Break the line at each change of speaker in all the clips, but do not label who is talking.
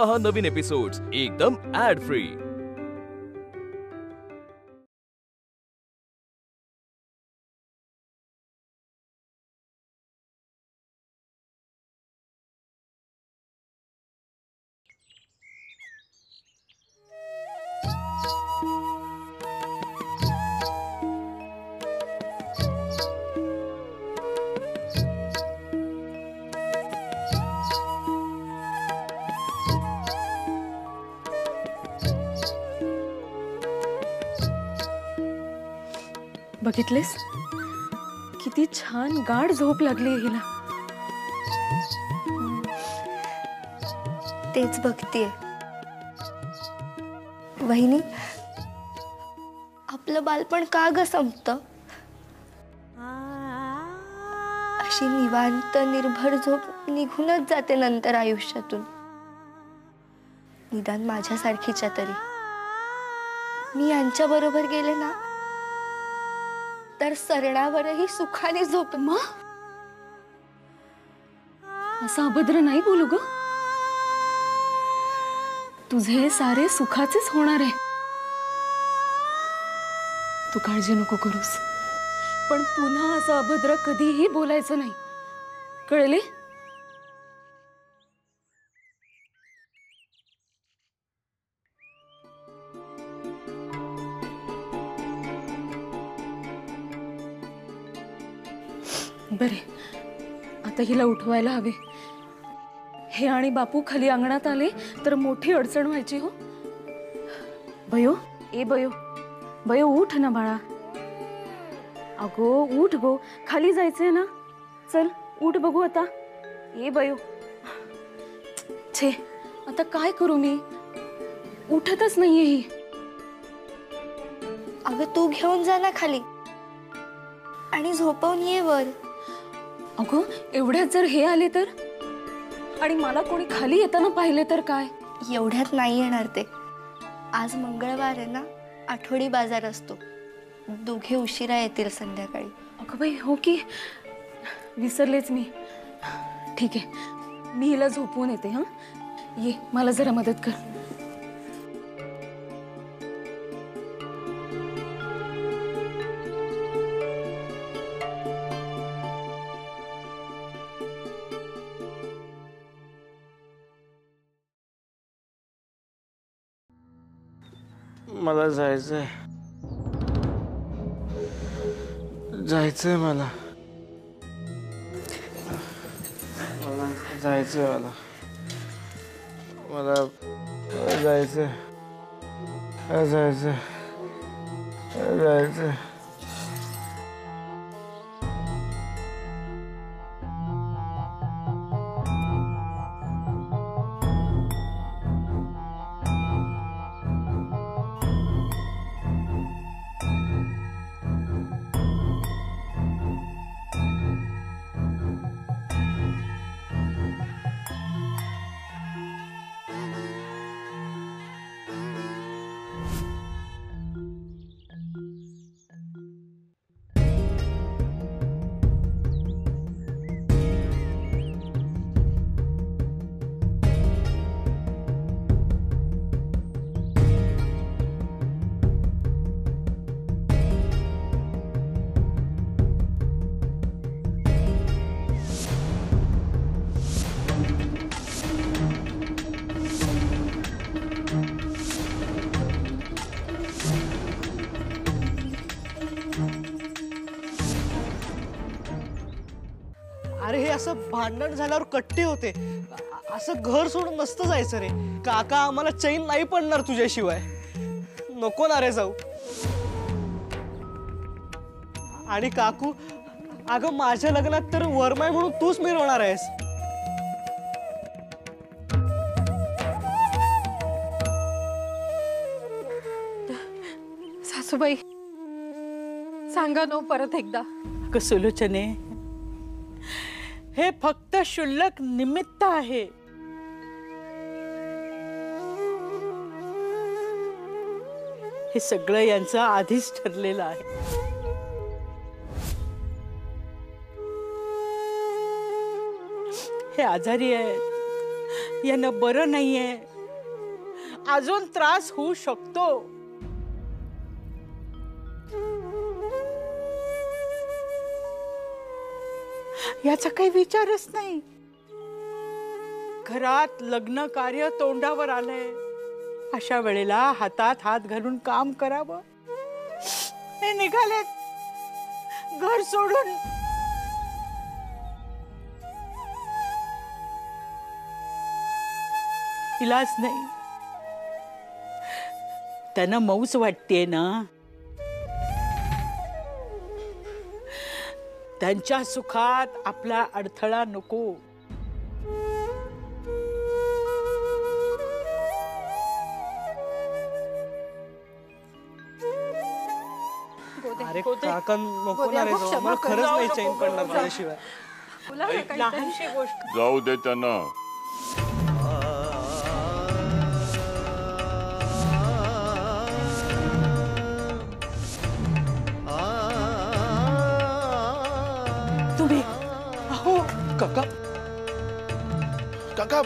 पहा नवीन एपिसोड्स एकदम add free.
बघितलेस किती छान गाढ झोप लागली हिला।
तेच बघतीये वहिनी, आपलं बालपण का ग संपतं? अशी निवांत निर्भर झोप निघूनच जाते नंतर आयुष्यातून। निदान माझ्यासारखीच्या तरी। मी यांच्या बरोबर गेले ना तर सरणावरही सुखाने झोप।
असं अभद्र नाही बोलू ग, तुझे सारे सुखाचेच होणार आहे। तू काळजी नको करूस, पण पुन्हा असं अभद्र कधीही बोलायचं नाही, कळले? बरे, आता हिला उठवायला हवे। हे आणि बापू खाली अंगणात आले तर मोठी अडचण व्हायची हो। बयो, ए बयो, बयो उठ ना बाळा। अगो उठ गो, खाली जायचंय ना, चल उठ बघू आता। ए बयो, छे आता काय करू मी, उठतच नाहीये ही।
अगं तू घेऊन जा ना खाली आणि झोपवून ये वर।
अगो एवढ्यात जर हे आले तर, आणि मला कोणी खाली येताना पाहिले तर काय?
एवढ्यात नाही येणार ते। आज मंगळवार आहे ना, आठवडी बाजार असतो, दोघे उशिरा येतील संध्याकाळी।
अगं बाई हो की, विसरलेच मी। ठीक आहे, मी हिला झोपवून येते। हा ये, मला जरा मदत कर।
मला जायचंय, जायचंय मला जायचंय, मला जायचंय, जायचंय, जायचंय।
अरे हे असं भांडण झाल्यावर कट्टे होते, असं घर सोडून नसतं जायचं रे। काका आम्हाला चैन नाही पडणार तुझ्याशिवाय, नको ना रे जाऊ। आणि काकू, अगं माझ्या लग्नात तर वरमाय म्हणून तूच मिरवणार आहेस।
सासूबाई सांगा नो परत एकदा।
सुलोचने, हे फक्त शुल्लक निमित्त आहे। हे सगळं यांचं आधीच ठरलेलं आहे। हे आजारी आहेत, यांना बरं नाहीये, अजून त्रास होऊ शकतो. याचा काही विचारच नाही. घरात लग्न कार्य तोंडावर आलंय, अशा वेळेला हातात हात घालून काम करावं. हे निघालेत घर सोडून. इलाज नाही. त्यांना मौज वाटते ना. त्यांच्या सुखात आपला अडथळा नको.
अरे काका नको ना रे
गोद्या,
जाऊ. मला
क्षमा कर,
खरंच
जाऊ
नाही
नको,
चैन
नको,
पडणार
जाऊ.
तुझ्याशिवाय.
तुला ना काहीतरी-
लहानशी गोष्ट.
जाऊ दे त्यांना.
तुम्ही अहो
काका काका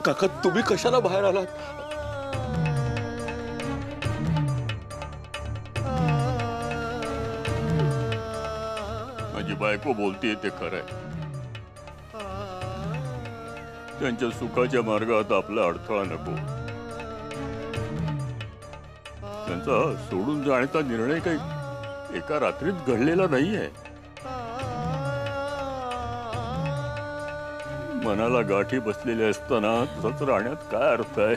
काका तुम्ही कशाला बाहेर आलात?
माझी बायको बोलतीये ते खरंय. त्यांच्या सुखाच्या मार्गात आपला अडथळा नको. त्यांचा सोडून जाण्याचा निर्णय काही एका रात्रीत घडलेला नाहीये. मनाला गाठी बसलेल्या असताना तसंच राहण्यात काय अर्थ आहे?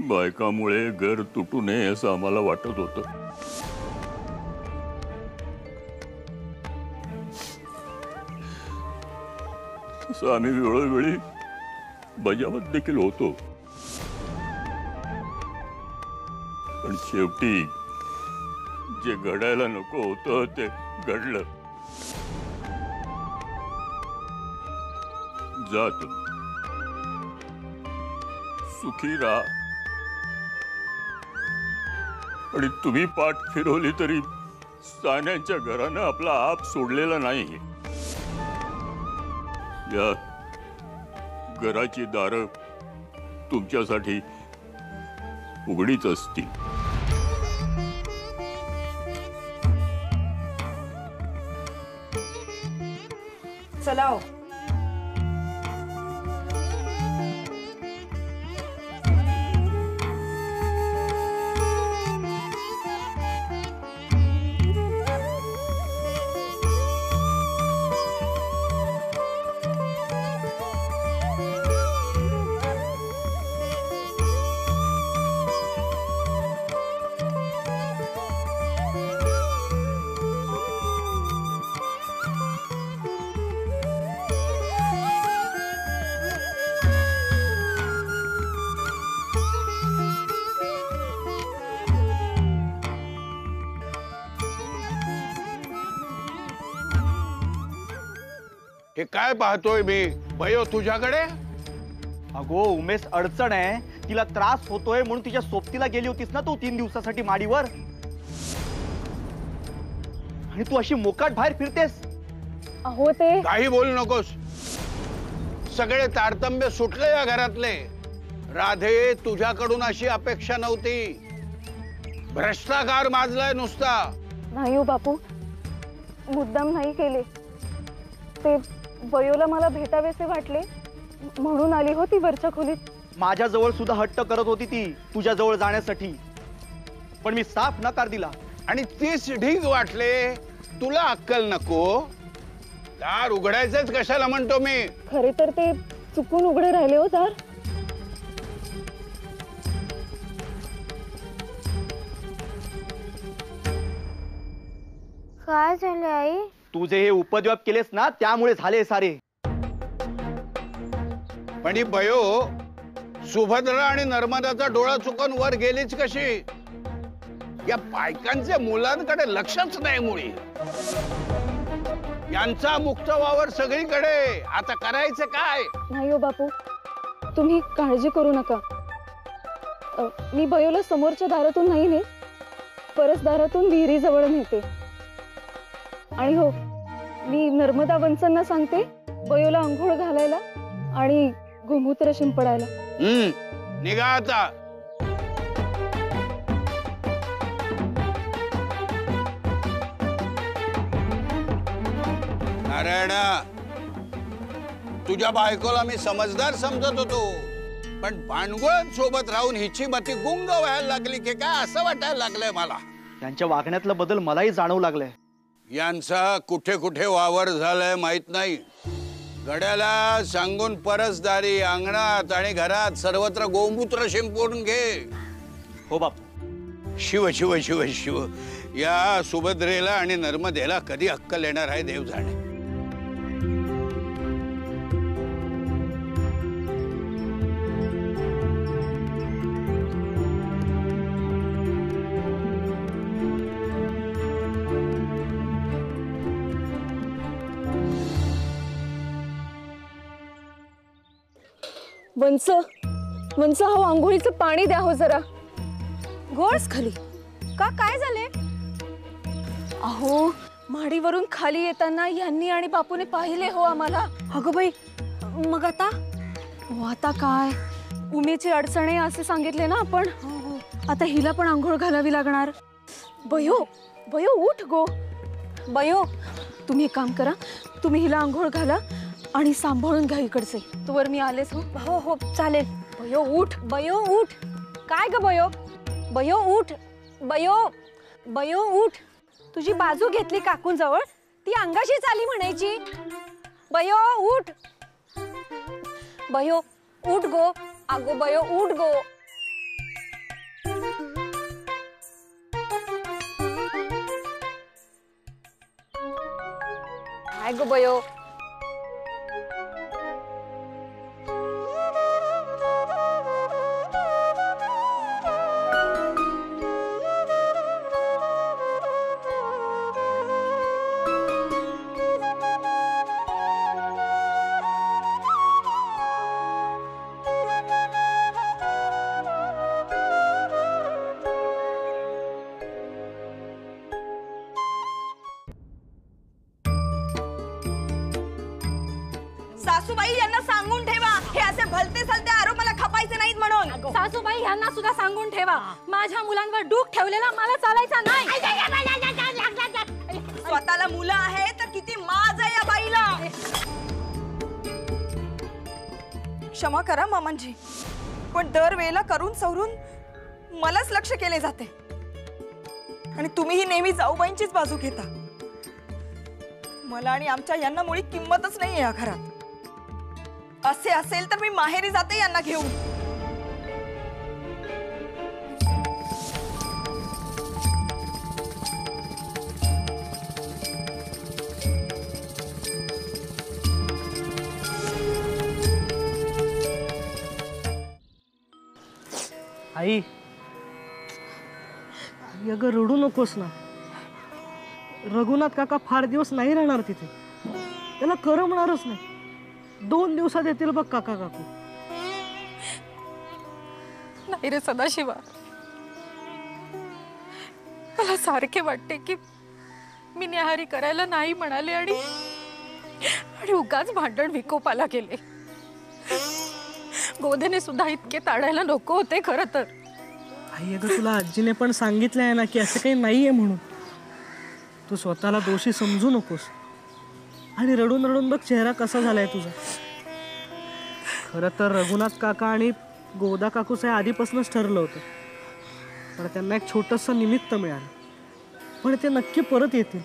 बायकामुळे घर तुटू नये असं आम्हाला वाटत होतं. तसं आम्ही वेळोवेळी बजावत देखील होतो, पण शेवटी जे घडायला नको होतं ते घडलं. जा तुम्ही, सुखी राहा. आणि तुम्ही पाठ फिरवली तरी सान्यांच्या घरानं आपला आप सोडलेला नाही. या घराची दारं तुमच्यासाठी उघडीच असतील.
चला हो.
हे काय पाहतोय मी? भयो तुझ्याकडे?
अगो उमेश, अडचण आहे. तिला त्रास होतोय म्हणून तिच्या सोबतीला गेली होतीस ना तू 3 दिवसासाठी माडीवर. आणि तू अशी मोकाट बाहेर फिरतेस.
अहो ते
काही बोलू नकोस. सगळे तारतम्य सुटले या घरातले. राधे, तुझ्याकडून अशी अपेक्षा नव्हती. भ्रष्टाचार माजलाय नुसता.
नाही हो बापू, मुद्दाम नाही केले. ते बयोला मला भेटावेसे वाटले म्हणून आली होती वरच्या खोलीत.
माझ्या जवळ सुद्धा हट्ट करत होती ती तुझ्या जवळ जाण्यासाठी, पण मी साफ नकार दिला.
आणि तीच ढीग वाटले. तुला अक्कल नको? दार उघडायचंच कशाला म्हणतो मी.
खरे तर ते चुकून उघडे राहिले हो दार.
काय झाले आई?
तू जे हे उपद्व्याप केलेस ना त्यामुळे झाले सारे.
पण ही बयो सुभद्रा आणि नर्मदाचा डोळा चुकून वर गेलीच कशी? या बायकांचे मुलांकडे लक्षच नाही मुळी. यांचा मुक्त वावर सगळीकडे. आता करायचं काय?
नाही हो बापू, तुम्ही काळजी करू नका. मी बयोला समोरच्या दारातून नाही ने, परसदारातून विहिरीजवळ नेते. आणि हो, मी नर्मदा वंचांना सांगते बयोला आंघोळ घालायला आणि गोमूत्र शिंपडायला.
निघा आता. नारायणा, तुझ्या बायकोला मी समजदार समजत होतो, पण भांडगुळांसोबत राहून हिची मती गुंग व्हायला लागली की काय असं वाटायला लागलंय मला.
यांच्या वागण्यातला बदल मलाही जाणवू लागलाय.
यांचा कुठे कुठे वावर झालाय माहित नाही. गड्याला सांगून परसदारी अंगणात आणि घरात सर्वत्र गोमूत्र शिंपवून घे.
हो बापू.
शिव शिव शिव शिव. या सुभद्रेला आणि नर्मदेला कधी अक्कल येणार आहे देव जाणे.
वंच वंच, हो आंघोळीचं पाणी द्या हो जरा. घोळस खाली. का काय झाले? अहो, माडीवरून खाली येताना यांनी आणि बापूने पाहिले हो आम्हाला. अगं बाई, मग आता? हो आता काय, उमेची अडचण आहे असे सांगितले ना आपण. आता हिला पण आंघोळ घालावी लागणार. बयो बयो उठ गो. बयो, तुम्ही एक काम करा, तुम्ही हिला आंघोळ घाला आणि सांभाळून घ्या इकडचे. तोवर मी आलेच. हो हो चालेल. बयो उठ. बयो उठ. काय ग बयो? बयो उठ. बयो बयो उठ. तुझी बाजू घेतली काकूंजवळ, ती अंगाशीच आली म्हणायची. बयो उठ. बयो उठ गो. अगो बयो उठ गो. काय गो बयो?
सासूबाई यांना सांगून ठेवा, हे असे भलते सलते आरोप मला खपायचे नाहीत म्हणून.
सासूबाई यांना सुद्धा सांगून ठेवा, माझ्या मुलांवर डूक ठेवलेला मला चालायचा नाही.
स्वतःला मुलं आहे तर किती माज आहे या बाईला. क्षमा करा मामांजी, पण दरवेळेला करून सवरून मलाच लक्ष केले जाते आणि तुम्हीही नेहमी जाऊबाईंचीच बाजू घेता. मला आणि आमच्या यांना मुळी किंमतच नाही या घरात. असे असेल तर मी माहेरी जाते यांना घेऊन.
आई, अगं रडू नकोस ना. रघुनाथ काका फार दिवस नाही राहणार तिथे. त्याला करमणारच नाही. 2 दिवसात येतील बघ काका काकू.
नाही रे सदाशिवा, मला सारखे वाटते की मी न्याहारी करायला नाही म्हणाले आणि उगाच भांडण विकोपाला गेले. गोदेने सुद्धा इतके ताडायला नको होते खरं तर.
आई, अगं तुला आजीने पण सांगितलं आहे ना की असं काही नाहीये म्हणून. तू स्वतःला दोषी समजू नकोस. आणि रडून रडून बघ चेहरा कसा झालाय तुझा. खरं तर रघुनाथ काका आणि गोदा काकूचं आधीपासूनच ठरलं होतं, पण त्यांना एक छोटंसं निमित्त मिळालं. पण ते नक्की परत येतील.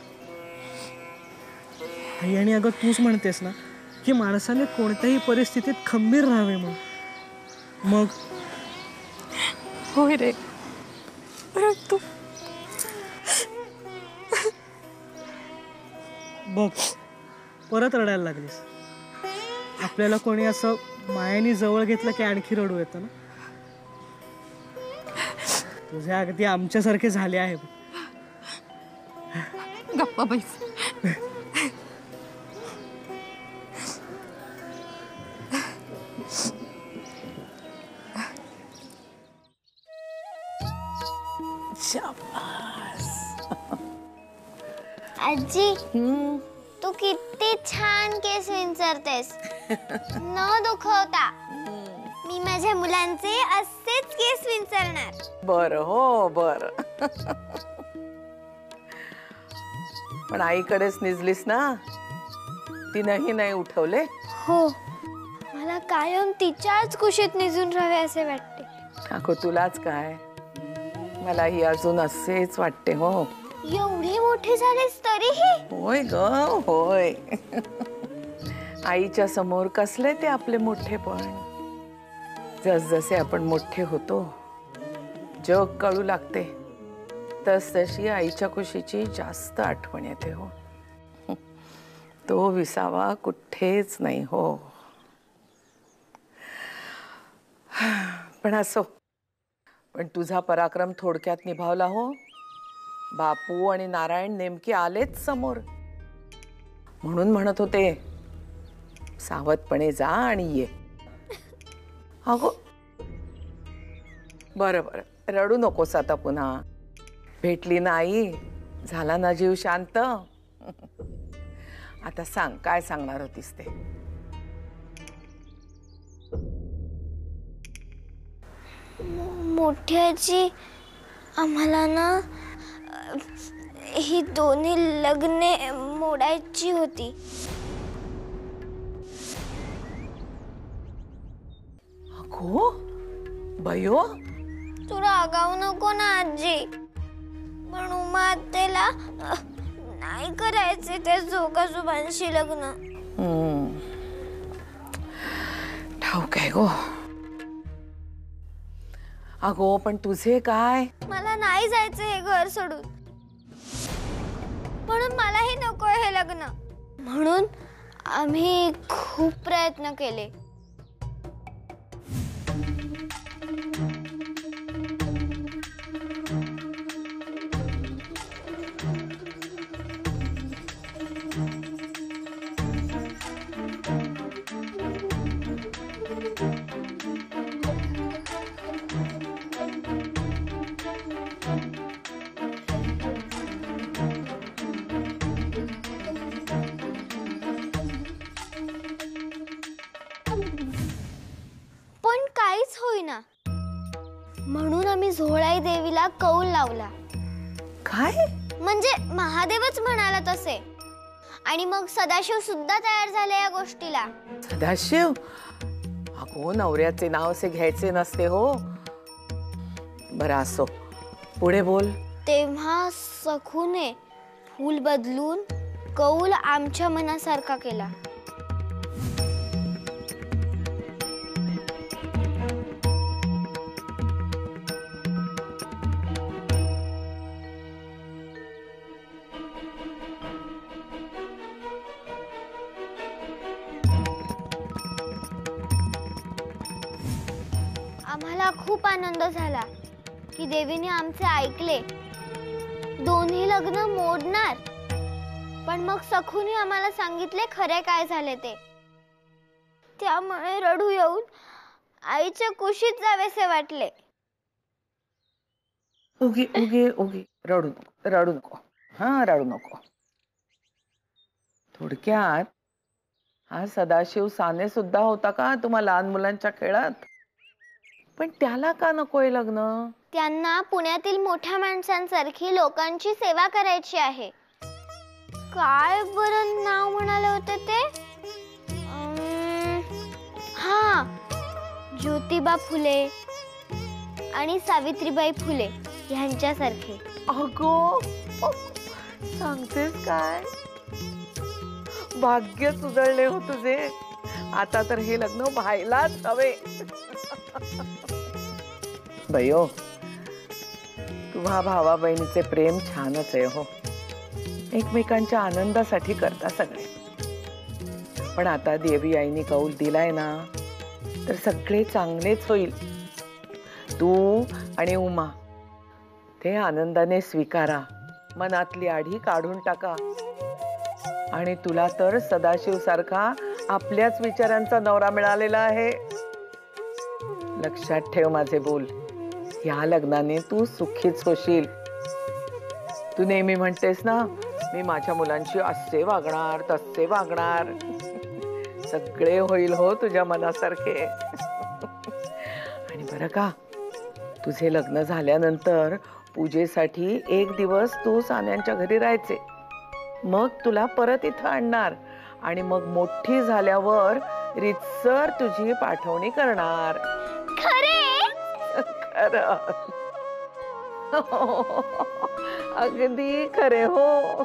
आई, आणि अगं तूच म्हणतेस ना की माणसाने कोणत्याही परिस्थितीत खंबीर राहावे म्हणून. मग
होय रे, परंतु
बघ परत रडायला लागलीस. आपल्याला कोणी असं मायानी जवळ घेतलं की आणखी रडू येतं ना. तुझे अगदी आमच्यासारखे झाले आहे.
गप्पा बैस.
शाबास.
आजी तू किती छान केस विंचरतेस न दुखवता. मी माझ्या मुलांचे असेच केस विंचरणार.
बरं हो बरं. पण आईकडेच निजलीस ना, तिनंही नाही उठवले.
हो, मला कायम तिच्याच कुशीत निजून राहावे असे वाटते.
अगो तुलाच काय, मलाही अजून असेच वाटते हो.
एवढे मोठे झालेस तरीही?
होय ग होय. आईच्या समोर कसले ते आपले मोठेपण. जसजसे आपण मोठे होतो जग कळू लागते, तस तशी आईच्या कुशीची जास्त आठवण येते हो. तो विसावा कुठेच नाही हो. पण असो, पण तुझा पराक्रम थोडक्यात निभावला हो. बापू आणि नारायण नेमके आलेच समोर, म्हणून म्हणत होते सावधपणे जा आणि ये. अगो बरं बरं, रडू नकोस आता पुन्हा. भेटली ना आई, झाला ना जीव शांत. आता सांग, काय सांगणार होतीस ते.
मोठी आजी, आम्हाला ना ही दोन्ही लग्ने मोडायची होती.
अगो बयो,
तू रागावू नको ना आजी, पण उमा आत्याला नाही करायचे त्या जोगाजोबांशी लग्न.
ठाऊक आहे गो. अगो पण तुझे काय?
मला नाही जायचं हे घर सोडून, म्हणून मलाही नकोय हे लग्न. म्हणून आम्ही खूप प्रयत्न केले. पण काहीच होईना. म्हणून आम्ही झोळाई देवीला कौल लावला.
काय?
म्हणजे महादेवच म्हणाला तसे. आणि मग सदाशिव सुद्धा तयार झाले या गोष्टीला.
सदाशिव? अगो नवऱ्याचे नाव असे घ्यायचे नसते हो. बरं असो, पुढे बोल.
तेव्हा सखूने फूल बदलून कौल आमच्या मनासारखा केला. आम्हाला खूप आनंद झाला की देवीने आमचे ऐकले. दोन्ही लग्न मोडणार. पण मग सखूने आम्हाला सांगितले खरे काय झाले ते. त्यामुळे रडू येऊन आईच्या कुशीत जावेसे वाटले.
उगी उगी उगी, रडू नको, रडू नको. हा, रडू नको. थोडक्यात हा सदाशिव साने सुद्धा होता का तुम्हा लहान मुलांच्या खेळात? पण त्याला का नकोय लग्न?
त्यांना पुण्यातील मोठ्या माणसांसारखी लोकांची सेवा करायची आहे. काय बरं नाव म्हणाले होते ते? हा, ज्योतिबा फुले आणि सावित्रीबाई फुले यांच्यासारखे.
अगो सांगतेस काय? भाग्य सुधारले हो तुझे. आता तर हे लग्न व्हायलाच हवे. बयो, तुम्हा भावा बहिणीचे प्रेम छानच आहे हो. एकमेकांच्या आनंदासाठी करता सगळे. पण आता देवी आईने कौल दिलाय ना, तर सगळे चांगलेच होईल. तू आणि उमा ते आनंदाने स्वीकारा. मनातली आढी काढून टाका. आणि तुला तर सदाशिव सारखा आपल्याच विचारांचा नवरा मिळालेला आहे. लक्षात ठेव माझे बोल. या लग्नाने तू सुखीच होशील. तू नेहमी म्हणतेस ना, मी माझ्या मुलांशी असे वागणार तसे वागणार, सगळे होईल हो तुझ्या मनासारखे. आणि बरं का, तुझे लग्न झाल्यानंतर पूजेसाठी 1 दिवस तू सान्यांच्या घरी राहायचे, मग तुला परत इथं आणणार आणि मग मोठी झाल्यावर रितसर तुझी पाठवणी करणार. खरं अगदी खरे हो.